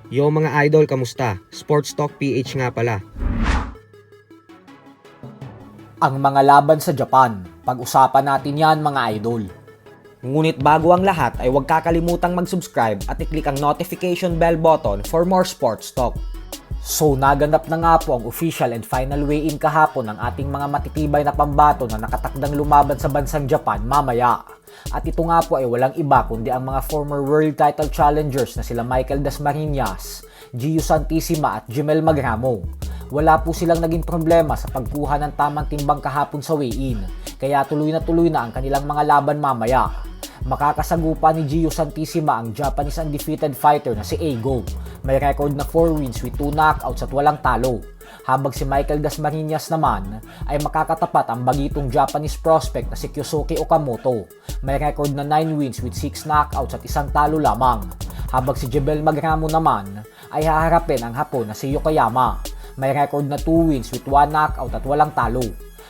Yo mga idol, kamusta? Sports Talk PH nga pala. Ang mga laban sa Japan, pag-usapan natin yan mga idol. Ngunit bago ang lahat ay huwag kakalimutang mag-subscribe at i-click ang notification bell button for more sports talk. So naganap na nga po ang official and final weigh-in kahapon ng ating mga matitibay na pambato na nakatakdang lumaban sa bansang Japan mamaya. At ito nga po ay walang iba kundi ang mga former world title challengers na sila Michael Dasmariñas, Gio Santissima at Jimel Magramo. Wala po silang naging problema sa pagkuha ng tamang timbang kahapon sa weigh-in, kaya tuloy na ang kanilang mga laban mamaya. Makakasagupa ni Gio Santissima ang Japanese undefeated fighter na si Eigo. May record na 4 wins with 2 knockouts at walang talo. Habang si Michael Dasmariñas naman ay makakatapat ang bagitong Japanese prospect na si Kyosuke Okamoto. May record na 9 wins with 6 knockouts at isang talo lamang. Habang si Jimel Magramo naman ay haharapin ang Hapon na si Yokoyama. May record na 2 wins with 1 knockout at walang talo.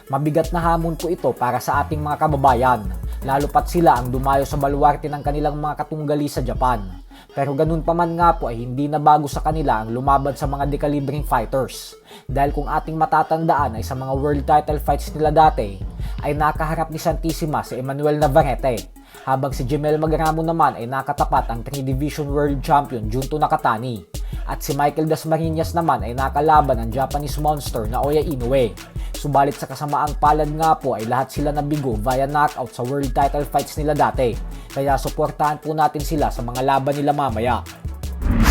Mabigat na hamon po ito para sa ating mga kababayan, lalo pat sila ang dumayo sa baluarte ng kanilang mga katunggali sa Japan. Pero ganun pa man nga po ay hindi na bago sa kanila ang lumaban sa mga dekalibring fighters. Dahil kung ating matatandaan ay sa mga world title fights nila dati, ay nakaharap ni Santissima si Emmanuel Navarrete. Habang si Jimel Magramo naman ay nakatapat ang 3-division world champion Junto Nakatani. At si Michael Dasmariñas naman ay nakalaban ang Japanese monster na Oya Inoue. Subalit sa kasamaang palad nga po ay lahat sila nabigo via knockout sa world title fights nila dati. Kaya suportahan po natin sila sa mga laban nila mamaya.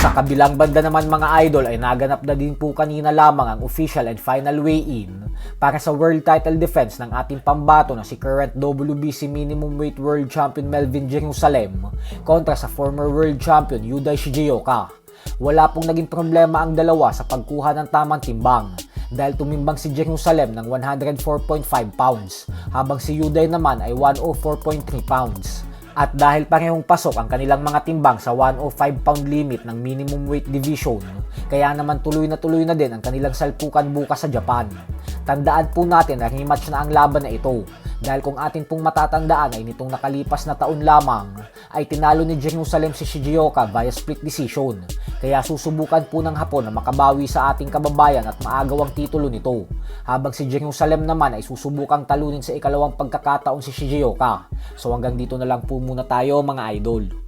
Sa kabilang banda naman mga idol ay naganap na din po kanina lamang ang official and final weigh-in para sa world title defense ng ating pambato na si current WBC minimum weight world champion Melvin Jerusalem kontra sa former world champion Yudai Shigeoka. Wala pong naging problema ang dalawa sa pagkuha ng tamang timbang dahil tumimbang si Jerusalem ng 104.5 pounds habang si Yudai naman ay 104.3 pounds. At dahil parehong pasok ang kanilang mga timbang sa 105 pound limit ng minimum weight division, kaya naman tuloy na din ang kanilang salpukan bukas sa Japan. Tandaan po natin na rematch na ang laban na ito dahil kung atin pong matatandaan ay nitong nakalipas na taon lamang ay tinalo ni Jerusalem si Shigeoka via split decision. Kaya susubukan po ng Hapon na makabawi sa ating kababayan at maagaw ang titulo nito. Habang si Jerusalem naman ay susubukang talunin sa ikalawang pagkakataon si Shigeoka. So hanggang dito na lang po muna tayo mga idol.